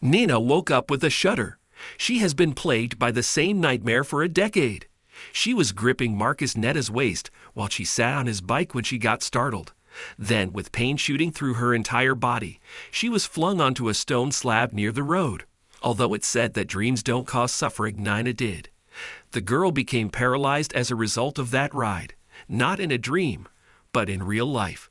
Nina woke up with a shudder. She has been plagued by the same nightmare for a decade. She was gripping Marcus Netta's waist while she sat on his bike when she got startled. Then, with pain shooting through her entire body, she was flung onto a stone slab near the road. Although it's said that dreams don't cause suffering, Nina did. The girl became paralyzed as a result of that ride. Not in a dream, but in real life.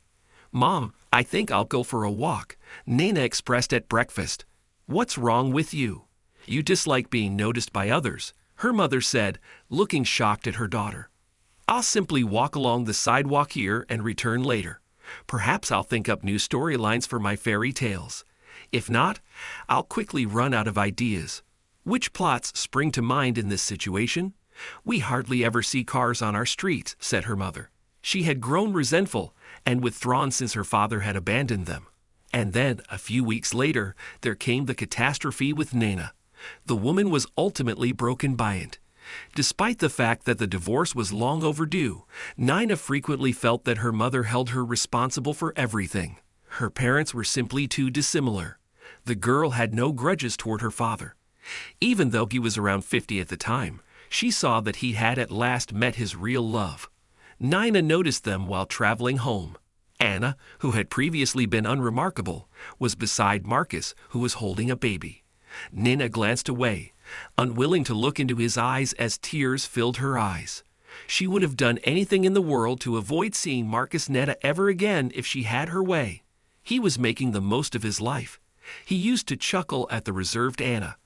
"Mom, I think I'll go for a walk," Nina expressed at breakfast. "What's wrong with you? You dislike being noticed by others," her mother said, looking shocked at her daughter. "I'll simply walk along the sidewalk here and return later. Perhaps I'll think up new storylines for my fairy tales. If not, I'll quickly run out of ideas." "Which plots spring to mind in this situation?" "We hardly ever see cars on our streets," said her mother. She had grown resentful and withdrawn since her father had abandoned them. And then, a few weeks later, there came the catastrophe with Nina. The woman was ultimately broken by it. Despite the fact that the divorce was long overdue, Nina frequently felt that her mother held her responsible for everything. Her parents were simply too dissimilar. The girl had no grudges toward her father. Even though he was around 50 at the time, she saw that he had at last met his real love. Nina noticed them while traveling home. Anna, who had previously been unremarkable, was beside Marcus, who was holding a baby. Nina glanced away, unwilling to look into his eyes as tears filled her eyes. She would have done anything in the world to avoid seeing Marcus Netta ever again if she had her way. He was making the most of his life. He used to chuckle at the reserved Anna,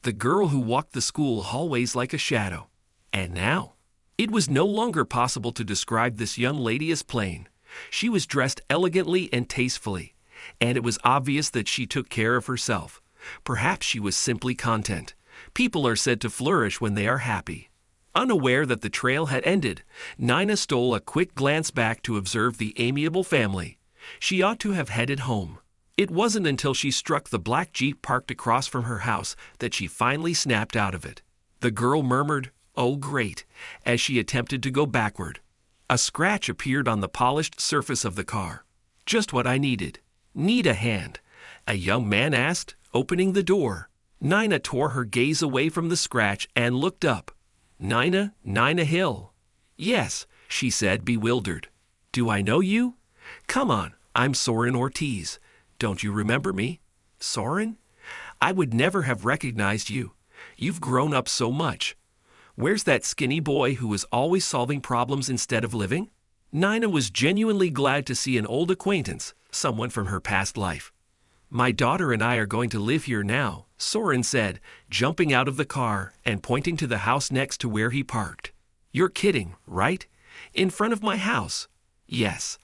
the girl who walked the school hallways like a shadow. And now, it was no longer possible to describe this young lady as plain. She was dressed elegantly and tastefully, and it was obvious that she took care of herself. Perhaps she was simply content. People are said to flourish when they are happy. Unaware that the trail had ended, Nina stole a quick glance back to observe the amiable family. She ought to have headed home. It wasn't until she struck the black Jeep parked across from her house that she finally snapped out of it. The girl murmured, "Oh, great," as she attempted to go backward. A scratch appeared on the polished surface of the car. "Just what I needed." "Need a hand?" a young man asked, opening the door. Nina tore her gaze away from the scratch and looked up. Nina Hill." "Yes," she said, bewildered. "Do I know you?" "Come on, I'm Soren Ortiz. Don't you remember me?" "Soren? I would never have recognized you. You've grown up so much. Where's that skinny boy who was always solving problems instead of living?" Nina was genuinely glad to see an old acquaintance, someone from her past life. "My daughter and I are going to live here now," Soren said, jumping out of the car and pointing to the house next to where he parked. "You're kidding, right? In front of my house?" "Yes.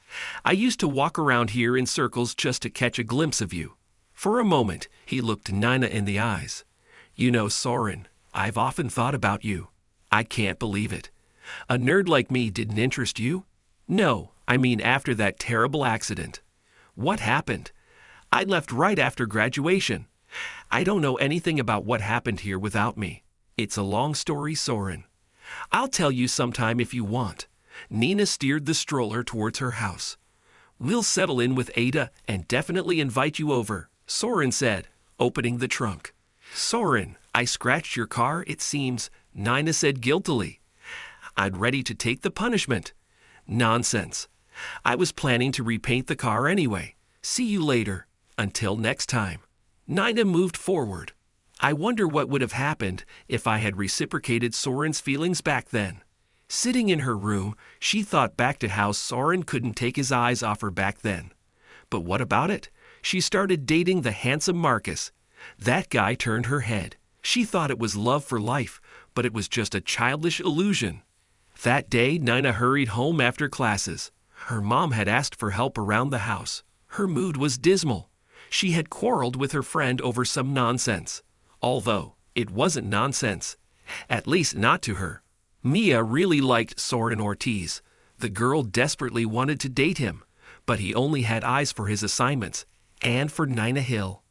I used to walk around here in circles just to catch a glimpse of you." For a moment, he looked Nina in the eyes. "You know, Soren, I've often thought about you. I can't believe it. A nerd like me didn't interest you?" "No, I mean after that terrible accident." "What happened?" "I left right after graduation. I don't know anything about what happened here without me. It's a long story, Soren. I'll tell you sometime if you want." Nina steered the stroller towards her house. "We'll settle in with Ada and definitely invite you over," Soren said, opening the trunk. "Soren, I scratched your car, it seems," Nina said guiltily. "I'm ready to take the punishment." "Nonsense. I was planning to repaint the car anyway. See you later. Until next time." Nina moved forward. "I wonder what would have happened if I had reciprocated Soren's feelings back then." Sitting in her room, she thought back to how Soren couldn't take his eyes off her back then. But what about it? She started dating the handsome Marcus. That guy turned her head. She thought it was love for life, but it was just a childish illusion. That day, Nina hurried home after classes. Her mom had asked for help around the house. Her mood was dismal. She had quarreled with her friend over some nonsense. Although, it wasn't nonsense. At least not to her. Mia really liked Soren Ortiz. The girl desperately wanted to date him, but he only had eyes for his assignments, and for Nina Hill.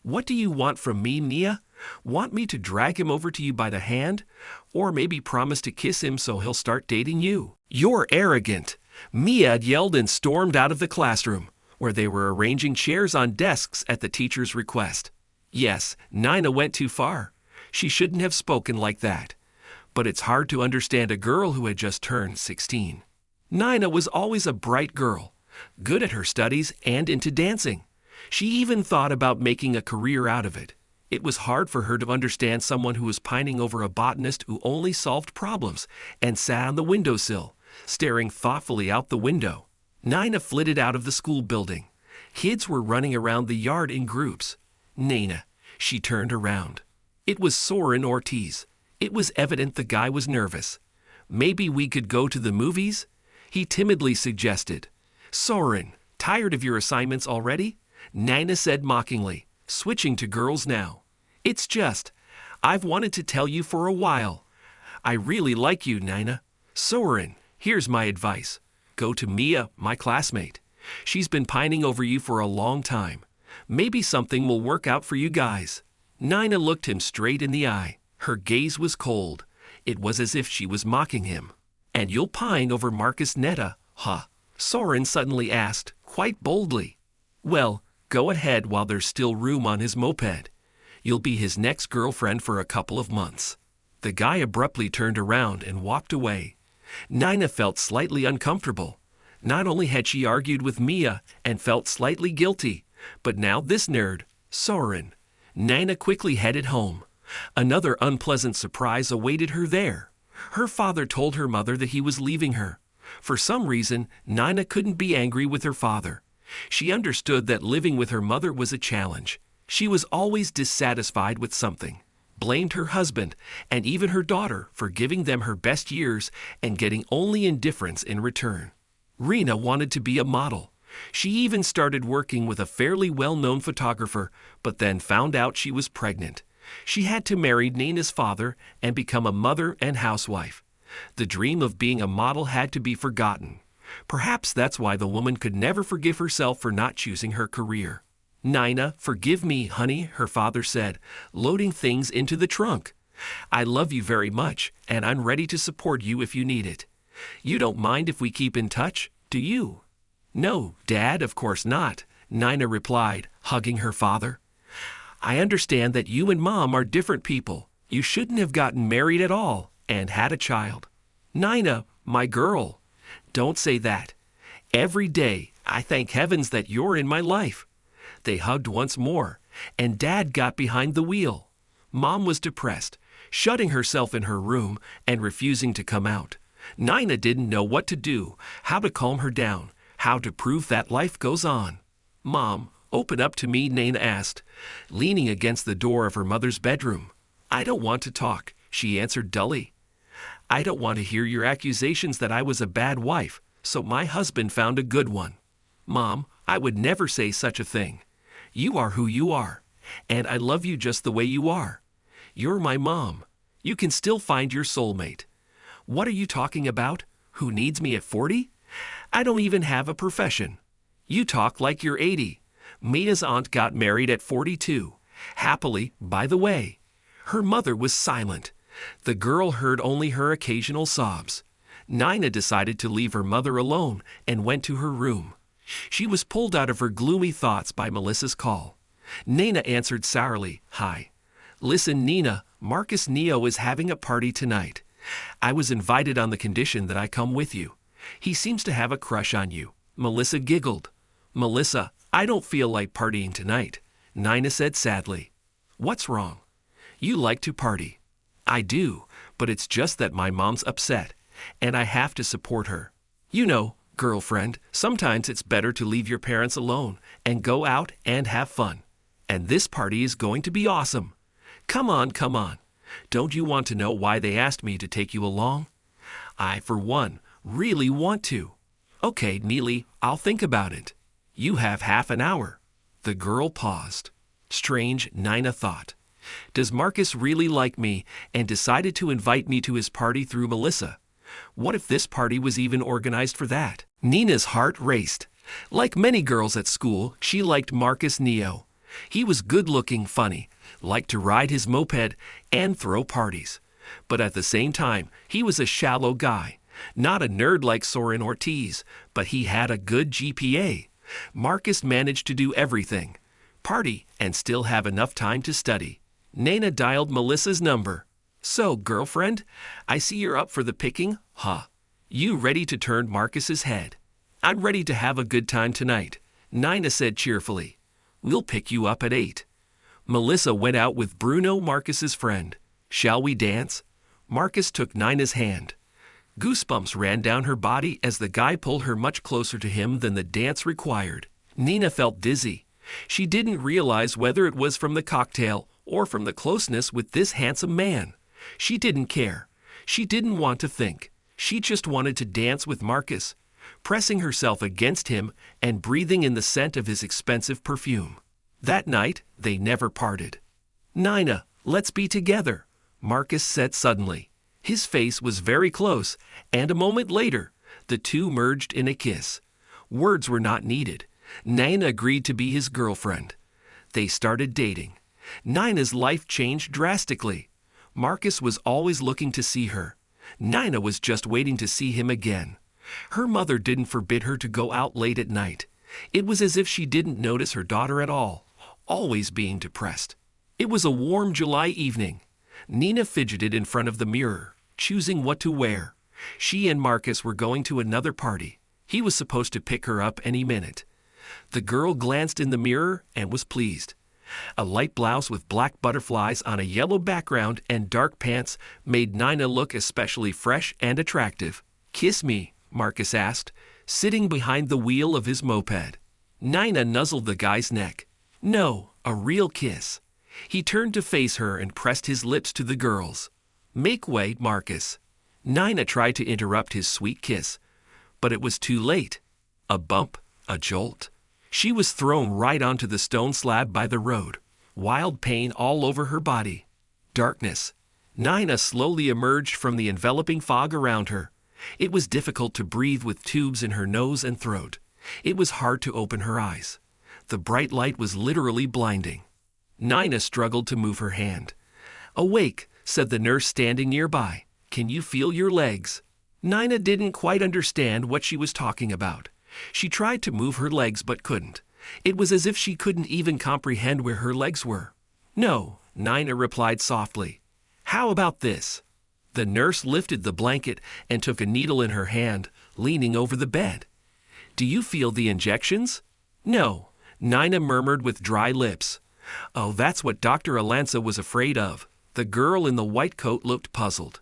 "What do you want from me, Mia? Want me to drag him over to you by the hand? Or maybe promise to kiss him so he'll start dating you?" "You're arrogant!" Mia yelled and stormed out of the classroom, where they were arranging chairs on desks at the teacher's request. Yes, Nina went too far. She shouldn't have spoken like that. But it's hard to understand a girl who had just turned 16. Nina was always a bright girl, good at her studies and into dancing. She even thought about making a career out of it. It was hard for her to understand someone who was pining over a botanist who only solved problems and sat on the windowsill, staring thoughtfully out the window. Nina flitted out of the school building. Kids were running around the yard in groups. Nina, she turned around. It was Soren Ortiz. It was evident the guy was nervous. Maybe we could go to the movies? He timidly suggested. Soren, tired of your assignments already? Nina said mockingly, switching to girls now. It's just, I've wanted to tell you for a while. I really like you, Nina. Soren, here's my advice. Go to Mia, my classmate. She's been pining over you for a long time. Maybe something will work out for you guys. Nina looked him straight in the eye. Her gaze was cold. It was as if she was mocking him. And you'll pine over Marcus Netta, huh? Soren suddenly asked, quite boldly. Well, go ahead while there's still room on his moped. You'll be his next girlfriend for a couple of months. The guy abruptly turned around and walked away. Nina felt slightly uncomfortable. Not only had she argued with Mia and felt slightly guilty, but now this nerd, Soren. Nina quickly headed home. Another unpleasant surprise awaited her there. Her father told her mother that he was leaving her. For some reason, Nina couldn't be angry with her father. She understood that living with her mother was a challenge. She was always dissatisfied with something, blamed her husband and even her daughter for giving them her best years and getting only indifference in return. Rena wanted to be a model. She even started working with a fairly well-known photographer, but then found out she was pregnant. She had to marry Nina's father and become a mother and housewife. The dream of being a model had to be forgotten. Perhaps that's why the woman could never forgive herself for not choosing her career. Nina, forgive me, honey, her father said, loading things into the trunk. I love you very much, and I'm ready to support you if you need it. You don't mind if we keep in touch, do you? No, Dad, of course not, Nina replied, hugging her father. I understand that you and Mom are different people. You shouldn't have gotten married at all and had a child. Nina, my girl, don't say that. Every day, I thank heavens that you're in my life. They hugged once more, and Dad got behind the wheel. Mom was depressed, shutting herself in her room and refusing to come out. Nina didn't know what to do, how to calm her down, how to prove that life goes on. Mom, open up to me, Nina asked, leaning against the door of her mother's bedroom. I don't want to talk, she answered dully. I don't want to hear your accusations that I was a bad wife, so my husband found a good one. Mom, I would never say such a thing. You are who you are, and I love you just the way you are. You're my mom. You can still find your soulmate. What are you talking about? Who needs me at 40? I don't even have a profession. You talk like you're 80. Mia's aunt got married at 42. Happily, by the way. Her mother was silent. The girl heard only her occasional sobs. Nina decided to leave her mother alone and went to her room. She was pulled out of her gloomy thoughts by Melissa's call. Nina answered sourly, Hi. Listen, Nina, Marcus Neo is having a party tonight. I was invited on the condition that I come with you. He seems to have a crush on you. Melissa giggled. Melissa, I don't feel like partying tonight, Nina said sadly. What's wrong? You like to party. I do, but it's just that my mom's upset, and I have to support her. You know, girlfriend, sometimes it's better to leave your parents alone and go out and have fun. And this party is going to be awesome. Come on, come on. Don't you want to know why they asked me to take you along? I, for one, really want to. Okay, Neely, I'll think about it. You have half an hour. The girl paused. Strange, Nina thought. Does Marcus really like me and decided to invite me to his party through Melissa? What if this party was even organized for that? Nina's heart raced. Like many girls at school, she liked Marcus Neo. He was good-looking, funny, liked to ride his moped and throw parties. But at the same time, he was a shallow guy. Not a nerd like Soren Ortiz, but he had a good GPA. Marcus managed to do everything. party and still have enough time to study. Nana dialed Melissa's number. "So, girlfriend, I see you're up for the picking, huh? You ready to turn Marcus's head?" "I'm ready to have a good time tonight," Nina said cheerfully. "We'll pick you up at 8. Melissa went out with Bruno, Marcus's friend. "Shall we dance?" Marcus took Nina's hand. Goosebumps ran down her body as the guy pulled her much closer to him than the dance required. Nina felt dizzy. She didn't realize whether it was from the cocktail or from the closeness with this handsome man. She didn't care. She didn't want to think. She just wanted to dance with Marcus, pressing herself against him and breathing in the scent of his expensive perfume. That night, they never parted. "Nina, let's be together," Marcus said suddenly. His face was very close, and a moment later, the two merged in a kiss. Words were not needed. Nina agreed to be his girlfriend. They started dating. Nina's life changed drastically. Marcus was always looking to see her. Nina was just waiting to see him again. Her mother didn't forbid her to go out late at night. It was as if she didn't notice her daughter at all, always being depressed. It was a warm July evening. Nina fidgeted in front of the mirror, choosing what to wear. She and Marcus were going to another party. He was supposed to pick her up any minute. The girl glanced in the mirror and was pleased. A light blouse with black butterflies on a yellow background and dark pants made Nina look especially fresh and attractive. "Kiss me," Marcus asked, sitting behind the wheel of his moped. Nina nuzzled the guy's neck. "No, a real kiss." He turned to face her and pressed his lips to the girl's. "Make way, Marcus." Nina tried to interrupt his sweet kiss, but it was too late. A bump, a jolt. She was thrown right onto the stone slab by the road, wild pain all over her body. Darkness. Nina slowly emerged from the enveloping fog around her. It was difficult to breathe with tubes in her nose and throat. It was hard to open her eyes. The bright light was literally blinding. Nina struggled to move her hand. "Awake," said the nurse standing nearby. "Can you feel your legs?" Nina didn't quite understand what she was talking about. She tried to move her legs but couldn't. It was as if she couldn't even comprehend where her legs were. "No," Nina replied softly. "How about this?" The nurse lifted the blanket and took a needle in her hand, leaning over the bed. "Do you feel the injections?" "No," Nina murmured with dry lips. "Oh, that's what Dr. Alansa was afraid of." The girl in the white coat looked puzzled.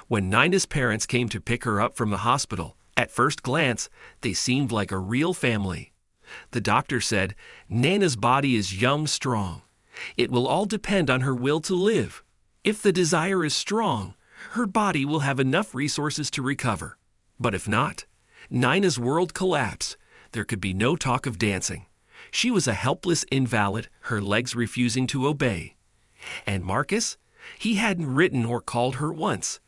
When Nina's parents came to pick her up from the hospital, at first glance, they seemed like a real family. The doctor said, "Nana's body is young, strong. It will all depend on her will to live. If the desire is strong, her body will have enough resources to recover. But if not, Nina's world collapsed. There could be no talk of dancing. She was a helpless invalid, her legs refusing to obey. And Marcus? He hadn't written or called her once.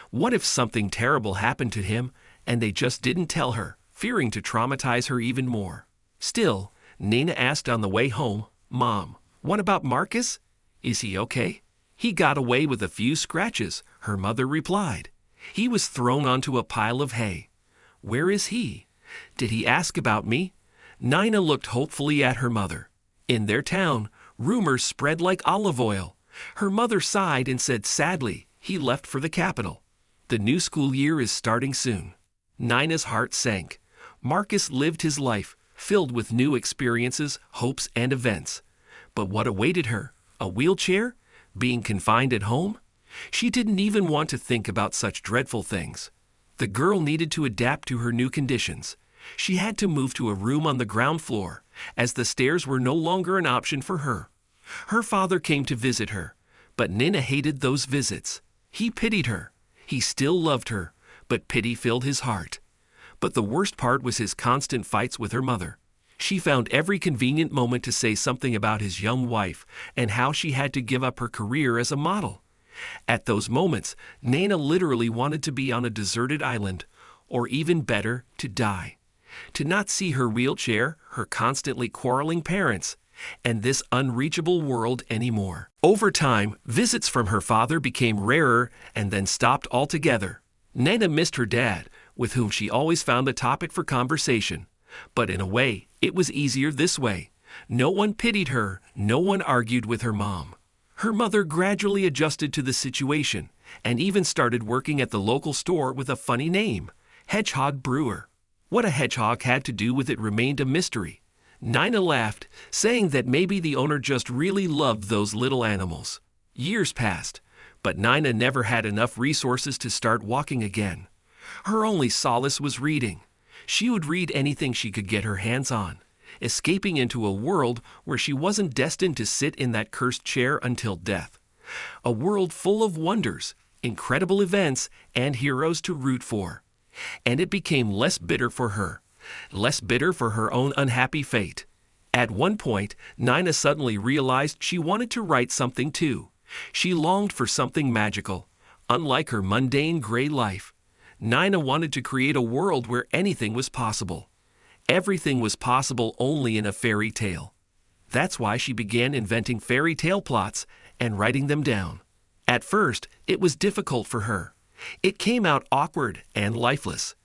What if something terrible happened to him and they just didn't tell her, fearing to traumatize her even more? Still, Nina asked on the way home, "Mom, what about Marcus? Is he okay?" "He got away with a few scratches," her mother replied. "He was thrown onto a pile of hay." "Where is he? Did he ask about me?" Nina looked hopefully at her mother. "In their town, rumors spread like olive oil." Her mother sighed and said sadly, "He left for the capital. The new school year is starting soon." Nina's heart sank. Marcus lived his life, filled with new experiences, hopes, and events. But what awaited her? A wheelchair? Being confined at home? She didn't even want to think about such dreadful things. The girl needed to adapt to her new conditions. She had to move to a room on the ground floor, as the stairs were no longer an option for her. Her father came to visit her, but Nina hated those visits. He pitied her. He still loved her, but pity filled his heart. But the worst part was his constant fights with her mother. She found every convenient moment to say something about his young wife and how she had to give up her career as a model. At those moments, Nina literally wanted to be on a deserted island, or even better, to die. To not see her wheelchair, her constantly quarreling parents, and this unreachable world anymore. Over time, visits from her father became rarer and then stopped altogether. Nina missed her dad, with whom she always found a topic for conversation. But in a way, it was easier this way. No one pitied her, no one argued with her mom. Her mother gradually adjusted to the situation and even started working at the local store with a funny name, Hedgehog Brewer. What a hedgehog had to do with it remained a mystery. Nina laughed, saying that maybe the owner just really loved those little animals. Years passed, but Nina never had enough resources to start walking again. Her only solace was reading. She would read anything she could get her hands on, escaping into a world where she wasn't destined to sit in that cursed chair until death. A world full of wonders, incredible events, and heroes to root for. And it became less bitter for her own unhappy fate. At one point, Nina suddenly realized she wanted to write something too. She longed for something magical. Unlike her mundane gray life, Nina wanted to create a world where anything was possible. Everything was possible only in a fairy tale. That's why she began inventing fairy tale plots and writing them down. At first, it was difficult for her. It came out awkward and lifeless.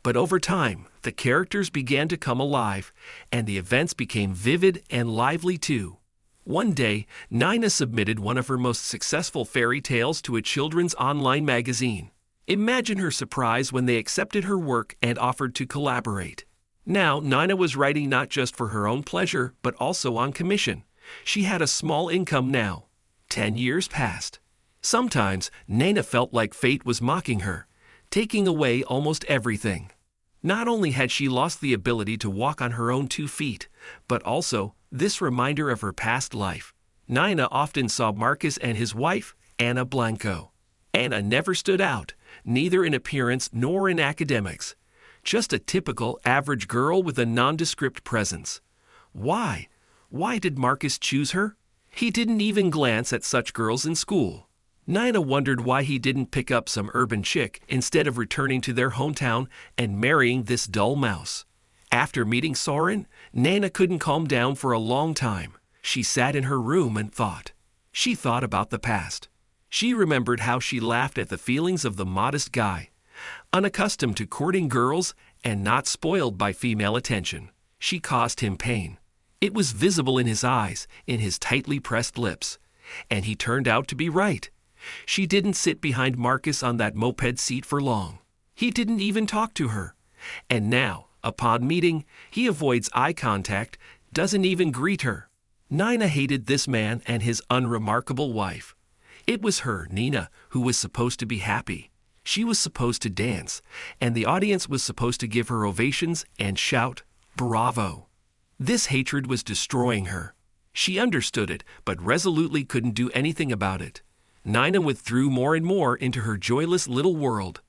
But over time, the characters began to come alive, and the events became vivid and lively too. One day, Nina submitted one of her most successful fairy tales to a children's online magazine. Imagine her surprise when they accepted her work and offered to collaborate. Now, Nina was writing not just for her own pleasure, but also on commission. She had a small income now. 10 years passed. Sometimes, Nina felt like fate was mocking her, taking away almost everything. Not only had she lost the ability to walk on her own 2 feet, but also this reminder of her past life. Nina often saw Marcus and his wife, Anna Blanco. Anna never stood out, neither in appearance nor in academics. Just a typical average girl with a nondescript presence. Why? Why did Marcus choose her? He didn't even glance at such girls in school. Nina wondered why he didn't pick up some urban chick instead of returning to their hometown and marrying this dull mouse. After meeting Soren, Nina couldn't calm down for a long time. She sat in her room and thought. She thought about the past. She remembered how she laughed at the feelings of the modest guy, unaccustomed to courting girls and not spoiled by female attention. She caused him pain. It was visible in his eyes, in his tightly pressed lips. And he turned out to be right. She didn't sit behind Marcus on that moped seat for long. He didn't even talk to her. And now, upon meeting, he avoids eye contact, doesn't even greet her. Nina hated this man and his unremarkable wife. It was her, Nina, who was supposed to be happy. She was supposed to dance, and the audience was supposed to give her ovations and shout, "Bravo!" This hatred was destroying her. She understood it, but resolutely couldn't do anything about it. Nina withdrew more and more into her joyless little world.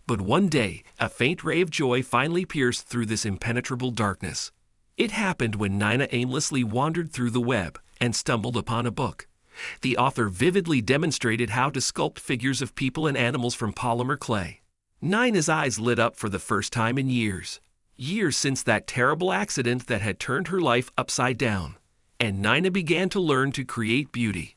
But one day, a faint ray of joy finally pierced through this impenetrable darkness. It happened when Nina aimlessly wandered through the web and stumbled upon a book. The author vividly demonstrated how to sculpt figures of people and animals from polymer clay. Nina's eyes lit up for the first time in years. Years since that terrible accident that had turned her life upside down. And Nina began to learn to create beauty.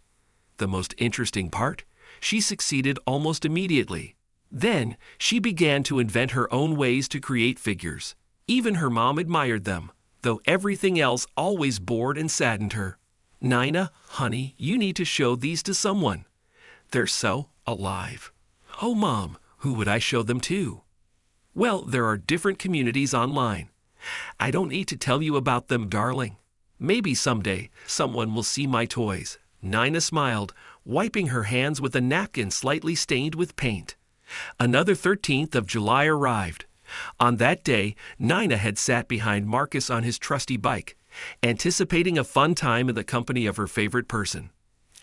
The most interesting part? She succeeded almost immediately. Then, she began to invent her own ways to create figures. Even her mom admired them, though everything else always bored and saddened her. "Nina, honey, you need to show these to someone. They're so alive." "Oh, Mom, who would I show them to?" "Well, there are different communities online. I don't need to tell you about them, darling. Maybe someday someone will see my toys." Nina smiled, wiping her hands with a napkin slightly stained with paint. Another 13th of July arrived. On that day, Nina had sat behind Marcus on his trusty bike, anticipating a fun time in the company of her favorite person.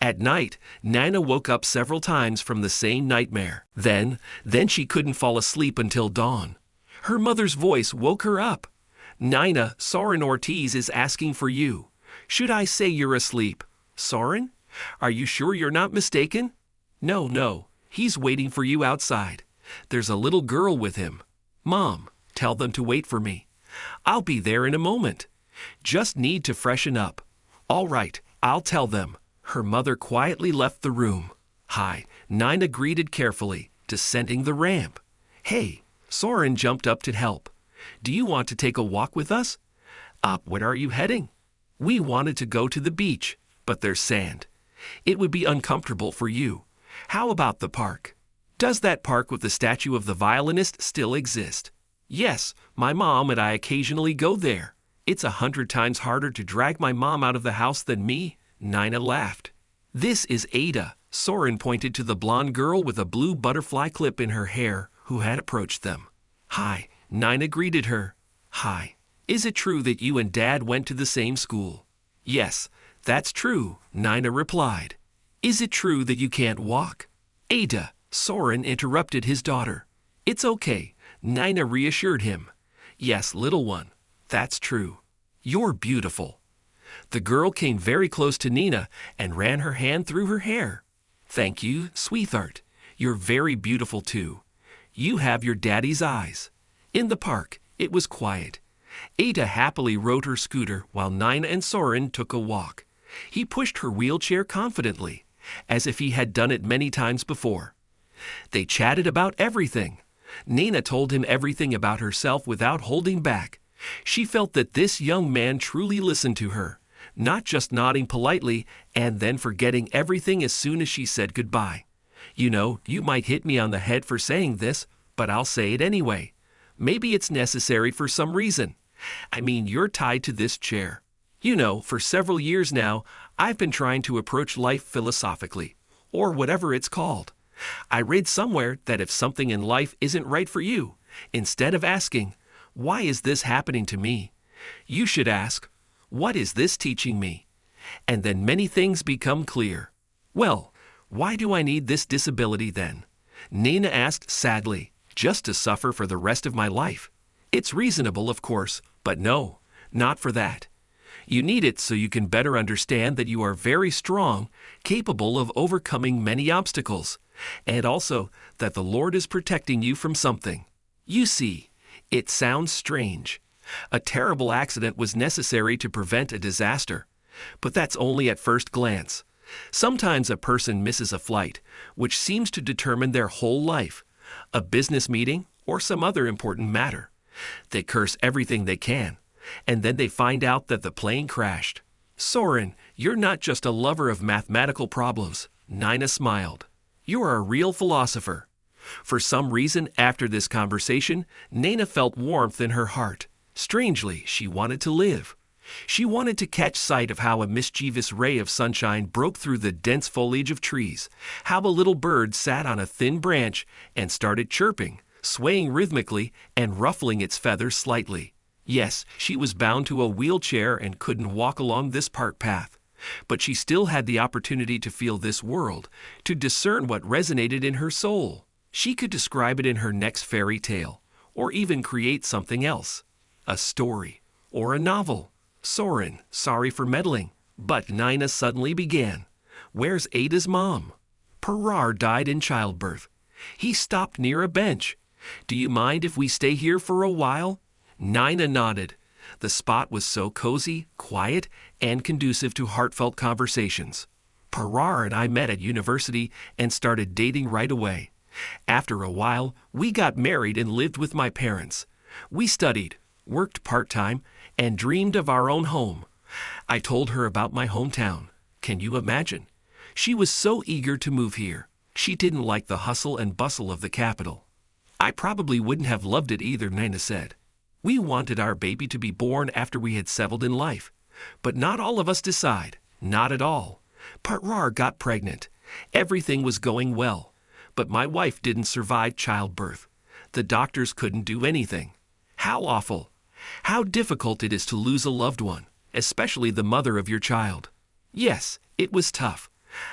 At night, Nina woke up several times from the same nightmare. Then she couldn't fall asleep until dawn. Her mother's voice woke her up. "Nina, Soren Ortiz is asking for you. Should I say you're asleep?" "Soren? Are you sure you're not mistaken?" No, he's waiting for you outside. There's a little girl with him. Mom, tell them to wait for me. I'll be there in a moment. Just need to freshen up." "All right, I'll tell them." Her mother quietly left the room. "Hi," Nina greeted carefully, descending the ramp. "Hey," Soren jumped up to help. "Do you want to take a walk with us?" "Where are you heading?" We wanted to go to the beach, but there's sand. It would be uncomfortable for you. How about the park? Does that park with the statue of the violinist still exist? Yes, my mom and I occasionally go there. It's 100 times harder to drag my mom out of the house than me. Nina laughed. This is Ada. Soren pointed to the blonde girl with a blue butterfly clip in her hair who had approached them. Hi, Nina greeted her. Hi. Is it true that you and Dad went to the same school? Yes, that's true, Nina replied. Is it true that you can't walk? Ada, Soren interrupted his daughter. It's okay, Nina reassured him. Yes, little one, that's true. You're beautiful. The girl came very close to Nina and ran her hand through her hair. Thank you, sweetheart. You're very beautiful too. You have your daddy's eyes. In the park, it was quiet. Ada happily rode her scooter while Nina and Soren took a walk. He pushed her wheelchair confidently, as if he had done it many times before. They chatted about everything. Nina told him everything about herself without holding back. She felt that this young man truly listened to her, not just nodding politely and then forgetting everything as soon as she said goodbye. You know, you might hit me on the head for saying this, but I'll say it anyway. Maybe it's necessary for some reason. I mean, you're tied to this chair. You know, for several years now, I've been trying to approach life philosophically, or whatever it's called. I read somewhere that if something in life isn't right for you, instead of asking, why is this happening to me? You should ask, what is this teaching me? And then many things become clear. Well, why do I need this disability then? Nina asked sadly, just to suffer for the rest of my life. It's reasonable, of course, but no, not for that. You need it so you can better understand that you are very strong, capable of overcoming many obstacles, and also that the Lord is protecting you from something. You see, it sounds strange. A terrible accident was necessary to prevent a disaster, but that's only at first glance. Sometimes a person misses a flight, which seems to determine their whole life, a business meeting, or some other important matter. They curse everything they can, and then they find out that the plane crashed. Soren, you're not just a lover of mathematical problems. Nina smiled. You're a real philosopher. For some reason, after this conversation, Nina felt warmth in her heart. Strangely, she wanted to live. She wanted to catch sight of how a mischievous ray of sunshine broke through the dense foliage of trees, how a little bird sat on a thin branch and started chirping, swaying rhythmically and ruffling its feathers slightly. Yes, she was bound to a wheelchair and couldn't walk along this park path, but she still had the opportunity to feel this world, to discern what resonated in her soul. She could describe it in her next fairy tale, or even create something else, a story, or a novel. Soren, sorry for meddling, but Nina suddenly began. Where's Ada's mom? Parar died in childbirth. He stopped near a bench. Do you mind if we stay here for a while? Nina nodded. The spot was so cozy, quiet, and conducive to heartfelt conversations. Parar and I met at university and started dating right away. After a while, we got married and lived with my parents. We studied, worked part-time, and dreamed of our own home. I told her about my hometown. Can you imagine? She was so eager to move here. She didn't like the hustle and bustle of the capital. I probably wouldn't have loved it either, Nina said. We wanted our baby to be born after we had settled in life. But not all of us decide. Not at all. Parar got pregnant. Everything was going well. But my wife didn't survive childbirth. The doctors couldn't do anything. How awful. How difficult it is to lose a loved one, especially the mother of your child. Yes, it was tough.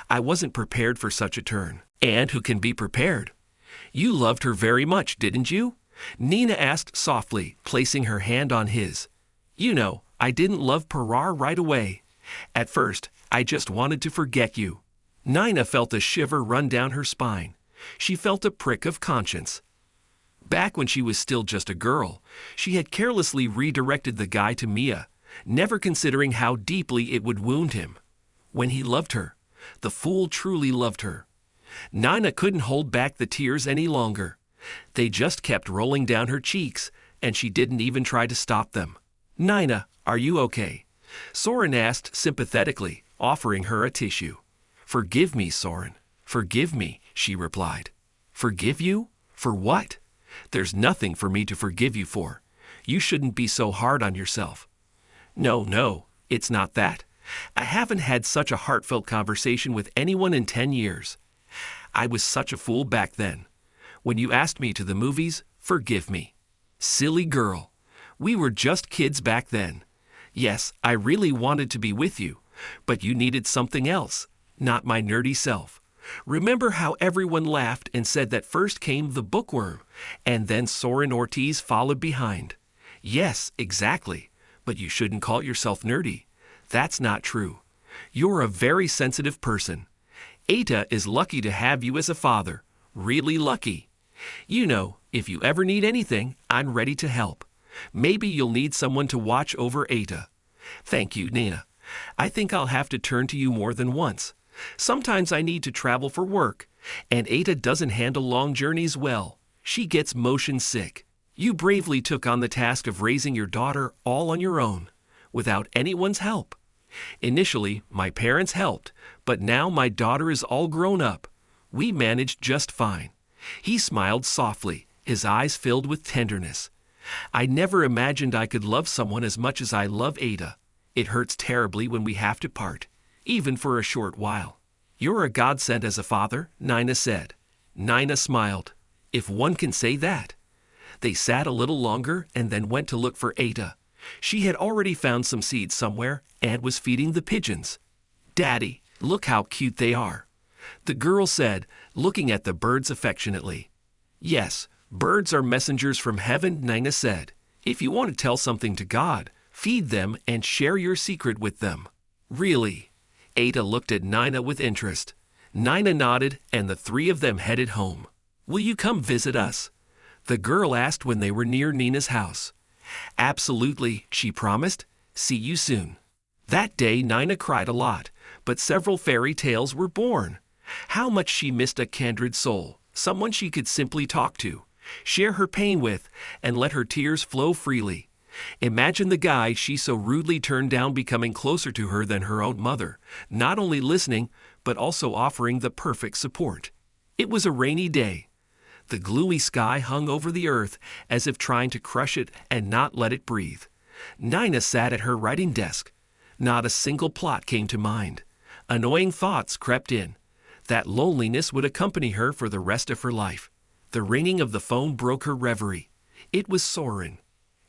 I wasn't prepared for such a turn. And who can be prepared? You loved her very much, didn't you? Nina asked softly, placing her hand on his. You know, I didn't love Parar right away. At first, I just wanted to forget you. Nina felt a shiver run down her spine. She felt a prick of conscience. Back when she was still just a girl, she had carelessly redirected the guy to Mia, never considering how deeply it would wound him. When he loved her, the fool truly loved her. Nina couldn't hold back the tears any longer. They just kept rolling down her cheeks, and she didn't even try to stop them. Nina, are you okay? Soren asked sympathetically, offering her a tissue. "Forgive me, Soren. Forgive me," she replied. "Forgive you? For what? There's nothing for me to forgive you for. You shouldn't be so hard on yourself." No, it's not that. I haven't had such a heartfelt conversation with anyone in 10 years. I was such a fool back then. When you asked me to the movies, forgive me. Silly girl. We were just kids back then. Yes, I really wanted to be with you, but you needed something else, not my nerdy self. Remember how everyone laughed and said that first came the bookworm, and then Soren Ortiz followed behind? Yes, exactly. But you shouldn't call yourself nerdy. That's not true. You're a very sensitive person. Eta is lucky to have you as a father. Really lucky. You know, if you ever need anything, I'm ready to help. Maybe you'll need someone to watch over Eta. Thank you, Nina. I think I'll have to turn to you more than once. Sometimes I need to travel for work, and Eta doesn't handle long journeys well. She gets motion sick. You bravely took on the task of raising your daughter all on your own, without anyone's help. Initially, my parents helped, but now my daughter is all grown up. We managed just fine. He smiled softly, his eyes filled with tenderness. I never imagined I could love someone as much as I love Eta. It hurts terribly when we have to part, even for a short while. You're a godsend as a father, Nina said. Nina smiled. If one can say that. They sat a little longer and then went to look for Eta. She had already found some seeds somewhere and was feeding the pigeons. "Daddy, look how cute they are," the girl said, looking at the birds affectionately. "Yes, birds are messengers from heaven," Nina said. "If you want to tell something to God, feed them and share your secret with them." "Really?" Eta looked at Nina with interest. Nina nodded and the three of them headed home. "Will you come visit us?" the girl asked when they were near Nina's house. "Absolutely," she promised. "See you soon." That day Nina cried a lot, but several fairy tales were born. How much she missed a kindred soul, someone she could simply talk to, share her pain with, and let her tears flow freely. Imagine the guy she so rudely turned down becoming closer to her than her own mother, not only listening, but also offering the perfect support. It was a rainy day. The gloomy sky hung over the earth as if trying to crush it and not let it breathe. Nina sat at her writing desk. Not a single plot came to mind. Annoying thoughts crept in. That loneliness would accompany her for the rest of her life. The ringing of the phone broke her reverie. It was Soren.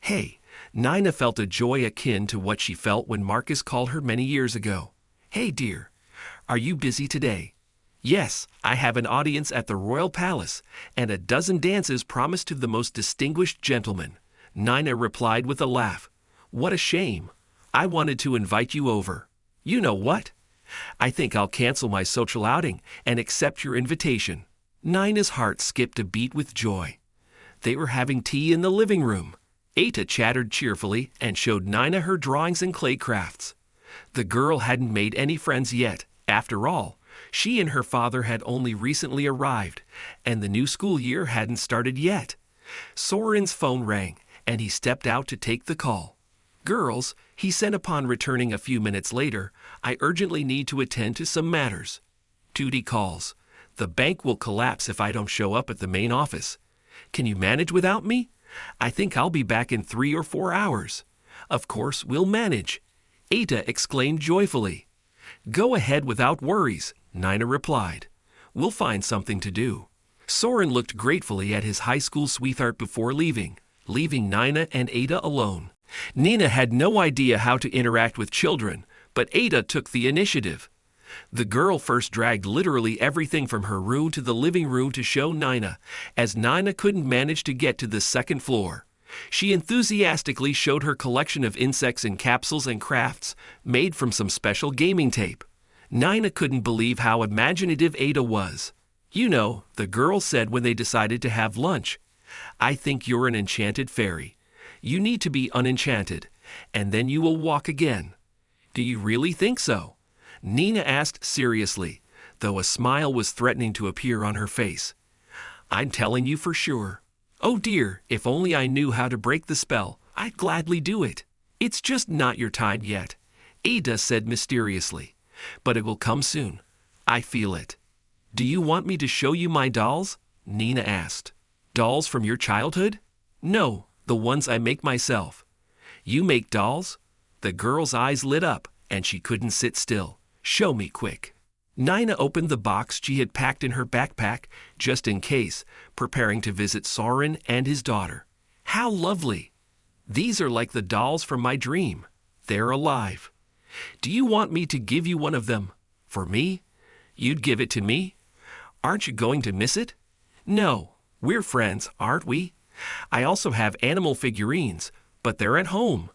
"Hey," Nina felt a joy akin to what she felt when Marcus called her many years ago. "Hey, dear, are you busy today?" "Yes, I have an audience at the Royal Palace, and a dozen dances promised to the most distinguished gentlemen," Nina replied with a laugh. "What a shame. I wanted to invite you over. You know what? I think I'll cancel my social outing and accept your invitation." Nina's heart skipped a beat with joy. They were having tea in the living room. Eta chattered cheerfully and showed Nina her drawings and clay crafts. The girl hadn't made any friends yet. After all, she and her father had only recently arrived, and the new school year hadn't started yet. Soren's phone rang, and he stepped out to take the call. "Girls," he said upon returning a few minutes later, "I urgently need to attend to some matters." Duty calls. The bank will collapse if I don't show up at the main office. Can you manage without me? I think I'll be back in 3 or 4 hours. Of course, we'll manage, Eta exclaimed joyfully. Go ahead without worries, Nina replied. We'll find something to do. Soren looked gratefully at his high school sweetheart before leaving Nina and Eta alone. Nina had no idea how to interact with children, but Eta took the initiative. The girl first dragged literally everything from her room to the living room to show Nina, as Nina couldn't manage to get to the second floor. She enthusiastically showed her collection of insects in capsules and crafts made from some special gaming tape. Nina couldn't believe how imaginative Eta was. You know, the girl said when they decided to have lunch, I think you're an enchanted fairy. You need to be unenchanted, and then you will walk again. Do you really think so? Nina asked seriously, though a smile was threatening to appear on her face. I'm telling you for sure. Oh dear, if only I knew how to break the spell, I'd gladly do it. It's just not your time yet. Ada said mysteriously. But it will come soon. I feel it. Do you want me to show you my dolls? Nina asked. Dolls from your childhood? No, the ones I make myself. You make dolls? The girl's eyes lit up, and she couldn't sit still. Show me quick. Nina opened the box she had packed in her backpack, just in case, preparing to visit Soren and his daughter. How lovely! These are like the dolls from my dream. They're alive. Do you want me to give you one of them? For me? You'd give it to me? Aren't you going to miss it? No, we're friends, aren't we? I also have animal figurines, but they're at home.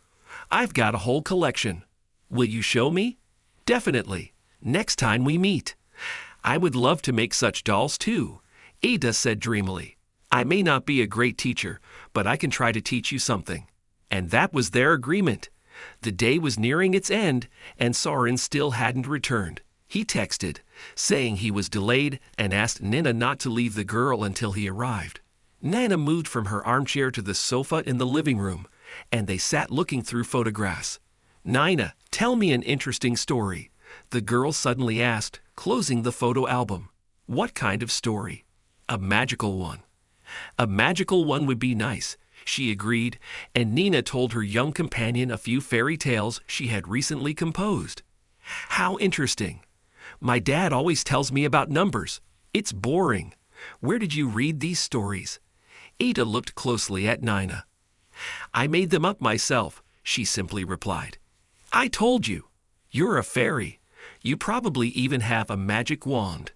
I've got a whole collection. Will you show me? Definitely. Next time we meet. I would love to make such dolls too, Ada said dreamily. I may not be a great teacher, but I can try to teach you something. And that was their agreement. The day was nearing its end, and Soren still hadn't returned. He texted, saying he was delayed, and asked Nina not to leave the girl until he arrived. Nina moved from her armchair to the sofa in the living room, and they sat looking through photographs. Nina, tell me an interesting story, the girl suddenly asked, closing the photo album. What kind of story? A magical one. A magical one would be nice, she agreed, and Nina told her young companion a few fairy tales she had recently composed. How interesting. My dad always tells me about numbers. It's boring. Where did you read these stories? Ada looked closely at Nina. I made them up myself, she simply replied. I told you. You're a fairy. You probably even have a magic wand.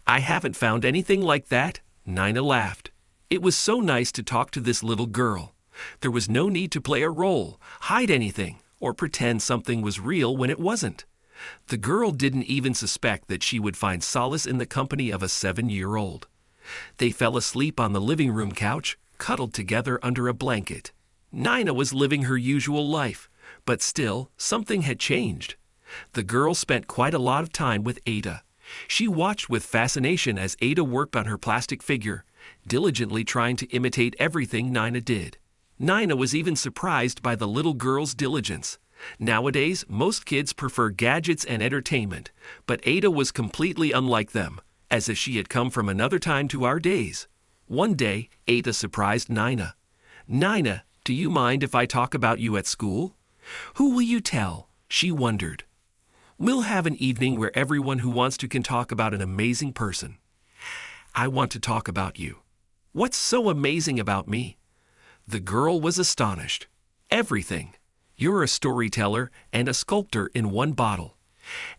I haven't found anything like that, Nina laughed. It was so nice to talk to this little girl. There was no need to play a role, hide anything, or pretend something was real when it wasn't. The girl didn't even suspect that she would find solace in the company of a 7-year-old. They fell asleep on the living room couch, cuddled together under a blanket. Nina was living her usual life, but still, something had changed. The girl spent quite a lot of time with Ada. She watched with fascination as Ada worked on her plastic figure, diligently trying to imitate everything Nina did. Nina was even surprised by the little girl's diligence. Nowadays, most kids prefer gadgets and entertainment, but Ada was completely unlike them, as if she had come from another time to our days. One day, Ada surprised Nina. Nina, do you mind if I talk about you at school? Who will you tell? She wondered. We'll have an evening where everyone who wants to can talk about an amazing person. I want to talk about you. What's so amazing about me? The girl was astonished. Everything. You're a storyteller and a sculptor in one bottle.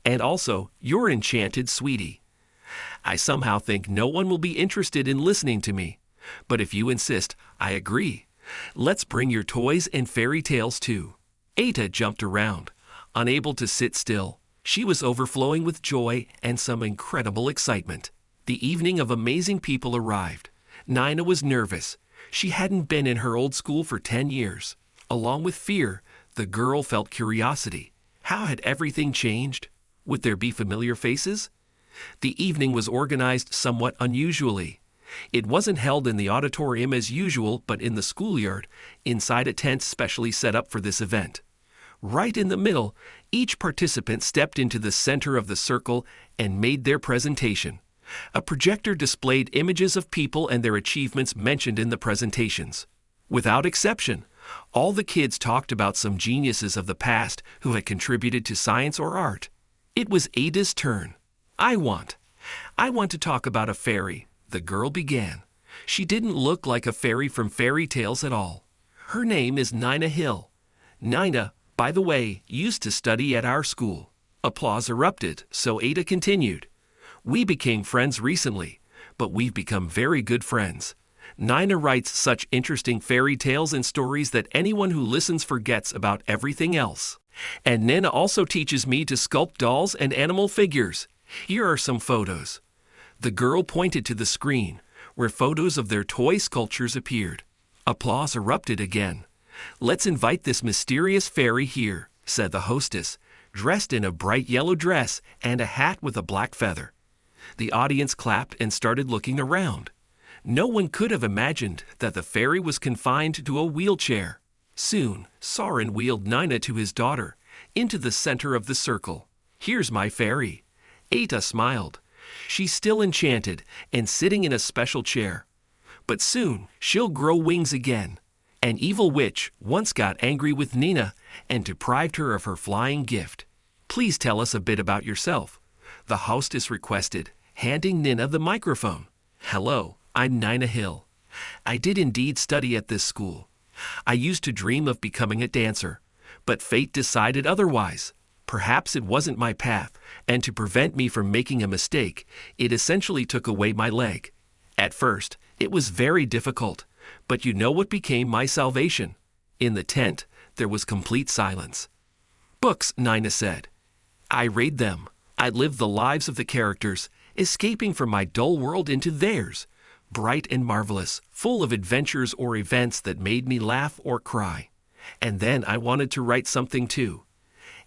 And also, you're enchanted, sweetie. I somehow think no one will be interested in listening to me. But if you insist, I agree. Let's bring your toys and fairy tales too. Ada jumped around, unable to sit still. She was overflowing with joy and some incredible excitement. The evening of amazing people arrived. Nina was nervous. She hadn't been in her old school for 10 years. Along with fear, the girl felt curiosity. How had everything changed? Would there be familiar faces? The evening was organized somewhat unusually. It wasn't held in the auditorium as usual, but in the schoolyard, inside a tent specially set up for this event. Right in the middle, each participant stepped into the center of the circle and made their presentation. A projector displayed images of people and their achievements mentioned in the presentations. Without exception, all the kids talked about some geniuses of the past who had contributed to science or art. It was Ada's turn. I want to talk about a fairy, the girl began. She didn't look like a fairy from fairy tales at all. Her name is Nina Hill. Nina, by the way, used to study at our school. Applause erupted, so Ada continued. We became friends recently, but we've become very good friends. Nina writes such interesting fairy tales and stories that anyone who listens forgets about everything else. And Nina also teaches me to sculpt dolls and animal figures. Here are some photos. The girl pointed to the screen, where photos of their toy sculptures appeared. Applause erupted again. Let's invite this mysterious fairy here, said the hostess, dressed in a bright yellow dress and a hat with a black feather. The audience clapped and started looking around. No one could have imagined that the fairy was confined to a wheelchair. Soon, Soren wheeled Nina to his daughter, into the center of the circle. Here's my fairy. Eta smiled. She's still enchanted and sitting in a special chair. But soon she'll grow wings again. An evil witch once got angry with Nina and deprived her of her flying gift. Please tell us a bit about yourself, the hostess requested, handing Nina the microphone. Hello, I'm Nina Hill. I did indeed study at this school. I used to dream of becoming a dancer, but fate decided otherwise. Perhaps it wasn't my path, and to prevent me from making a mistake, it essentially took away my leg. At first, it was very difficult, but you know what became my salvation? In the tent, there was complete silence. Books, Nina said. I read them. I live the lives of the characters, escaping from my dull world into theirs, bright and marvelous, full of adventures or events that made me laugh or cry. And then I wanted to write something too.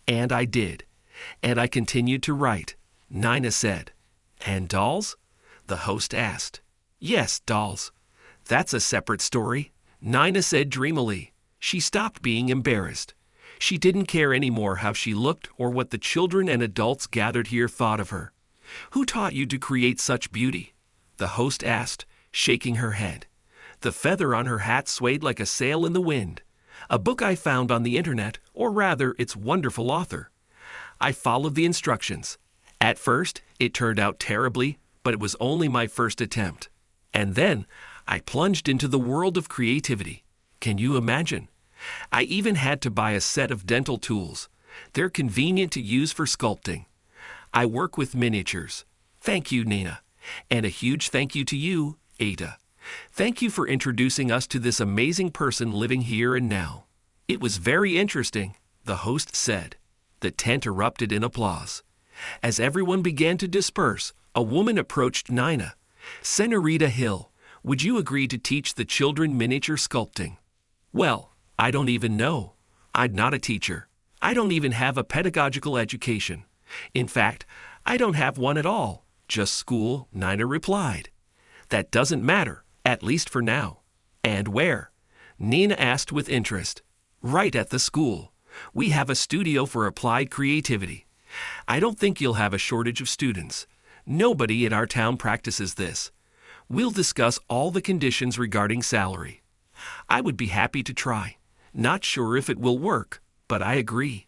And I did. And I continued to write, Nina said. And dolls? The host asked. Yes, dolls. That's a separate story, Nina said dreamily. She stopped being embarrassed. She didn't care anymore how she looked or what the children and adults gathered here thought of her. Who taught you to create such beauty? The host asked, shaking her head. The feather on her hat swayed like a sail in the wind. A book I found on the internet, or rather its wonderful author. I followed the instructions. At first, it turned out terribly, but it was only my first attempt. And then, I plunged into the world of creativity. Can you imagine? I even had to buy a set of dental tools. They're convenient to use for sculpting. I work with miniatures. Thank you, Nina. And a huge thank you to you, Ada. Thank you for introducing us to this amazing person living here and now. It was very interesting, the host said. The tent erupted in applause. As everyone began to disperse, a woman approached Nina. Senorita Hill, would you agree to teach the children miniature sculpting? Well, I don't even know. I'm not a teacher. I don't even have a pedagogical education. In fact, I don't have one at all. Just school, Nina replied. That doesn't matter, at least for now. And where? Nina asked with interest. Right at the school. We have a studio for applied creativity. I don't think you'll have a shortage of students. Nobody in our town practices this. We'll discuss all the conditions regarding salary. I would be happy to try. Not sure if it will work, but I agree.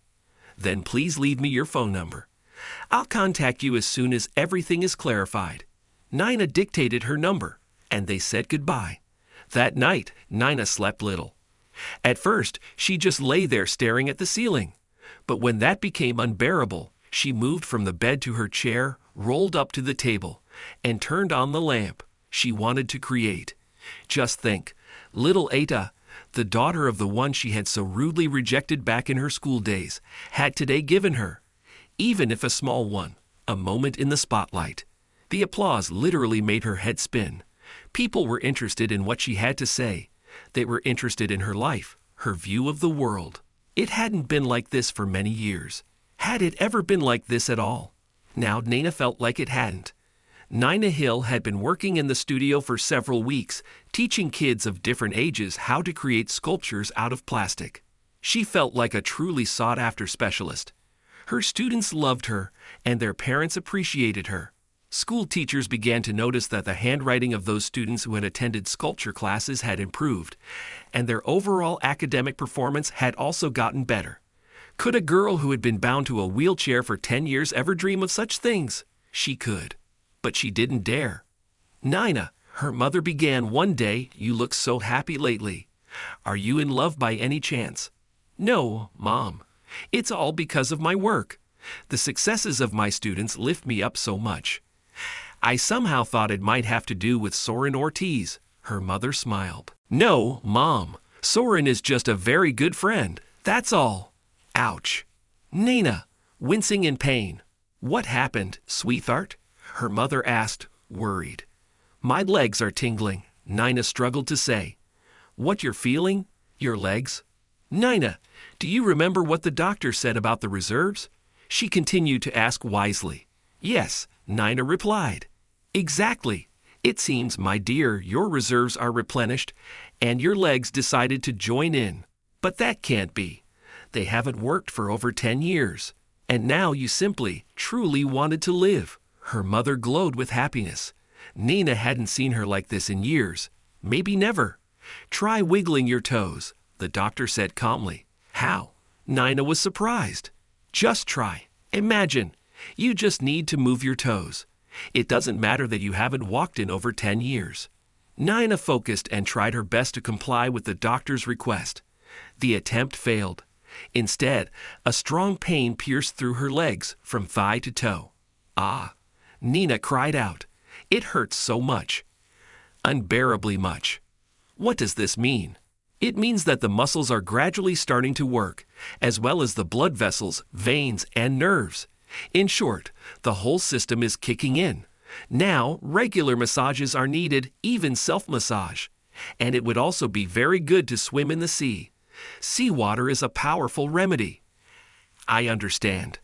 Then please leave me your phone number. I'll contact you as soon as everything is clarified. Nina dictated her number, and they said goodbye. That night, Nina slept little. At first, she just lay there staring at the ceiling. But when that became unbearable, she moved from the bed to her chair, rolled up to the table, and turned on the lamp. She wanted to create. Just think, little Ada, the daughter of the one she had so rudely rejected back in her school days, had today given her, even if a small one, a moment in the spotlight. The applause literally made her head spin. People were interested in what she had to say. They were interested in her life, her view of the world. It hadn't been like this for many years. Had it ever been like this at all? Now Nina felt like it hadn't. Nina Hill had been working in the studio for several weeks, teaching kids of different ages how to create sculptures out of plastic. She felt like a truly sought-after specialist. Her students loved her, and their parents appreciated her. School teachers began to notice that the handwriting of those students who had attended sculpture classes had improved, and their overall academic performance had also gotten better. Could a girl who had been bound to a wheelchair for 10 years ever dream of such things? She could. But she didn't dare. Nina, her mother began one day, you look so happy lately. Are you in love by any chance? No, Mom. It's all because of my work. The successes of my students lift me up so much. I somehow thought it might have to do with Soren Ortiz. Her mother smiled. No, Mom. Soren is just a very good friend. That's all. Ouch. Nina, wincing in pain. What happened, sweetheart? Her mother asked, worried. My legs are tingling, Nina struggled to say. What you're feeling? Your legs? Nina, do you remember what the doctor said about the reserves? She continued to ask wisely. Yes, Nina replied. Exactly. It seems, my dear, your reserves are replenished, and your legs decided to join in. But that can't be. They haven't worked for over 10 years. And now you simply, truly wanted to live. Her mother glowed with happiness. Nina hadn't seen her like this in years, maybe never. Try wiggling your toes, the doctor said calmly. How? Nina was surprised. Just try. Imagine. You just need to move your toes. It doesn't matter that you haven't walked in over 10 years. Nina focused and tried her best to comply with the doctor's request. The attempt failed. Instead, a strong pain pierced through her legs from thigh to toe. Ah! Nina cried out. It hurts so much. Unbearably much. What does this mean? It means that the muscles are gradually starting to work, as well as the blood vessels, veins, and nerves. In short, the whole system is kicking in. Now, regular massages are needed, even self-massage. And it would also be very good to swim in the sea. Seawater is a powerful remedy. I understand.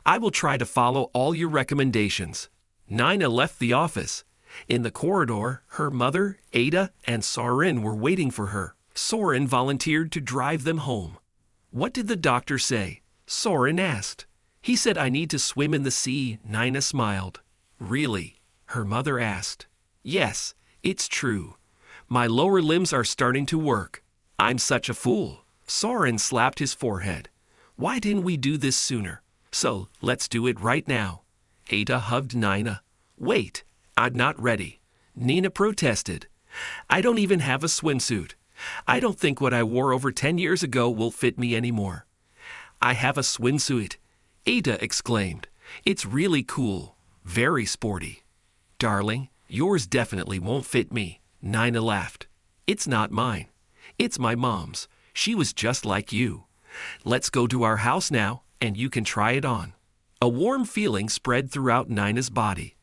I will try to follow all your recommendations. Nina left the office. In the corridor, her mother, Ada, and Soren were waiting for her. Soren volunteered to drive them home. What did the doctor say? Soren asked. He said I need to swim in the sea, Nina smiled. Really? Her mother asked. Yes, it's true. My lower limbs are starting to work. I'm such a fool. Soren slapped his forehead. Why didn't we do this sooner? So, let's do it right now. Ada hugged Nina. Wait, I'm not ready. Nina protested. I don't even have a swimsuit. I don't think what I wore over 10 years ago will fit me anymore. I have a swimsuit, Ada exclaimed. It's really cool. Very sporty. Darling, yours definitely won't fit me. Nina laughed. It's not mine. It's my mom's. She was just like you. Let's go to our house now, and you can try it on. A warm feeling spread throughout Nina's body.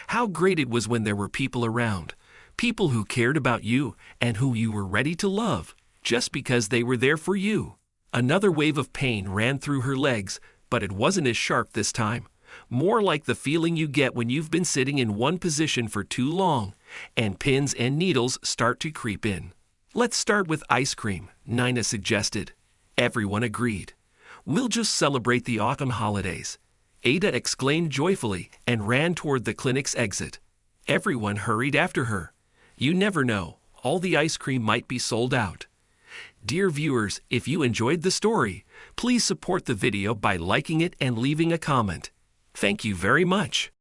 How great it was when there were people around. People who cared about you and who you were ready to love, just because they were there for you. Another wave of pain ran through her legs, but it wasn't as sharp this time. More like the feeling you get when you've been sitting in one position for too long, and pins and needles start to creep in. Let's start with ice cream, Nina suggested. Everyone agreed. We'll just celebrate the autumn holidays. Ada exclaimed joyfully and ran toward the clinic's exit. Everyone hurried after her. You never know, all the ice cream might be sold out. Dear viewers, if you enjoyed the story, please support the video by liking it and leaving a comment. Thank you very much.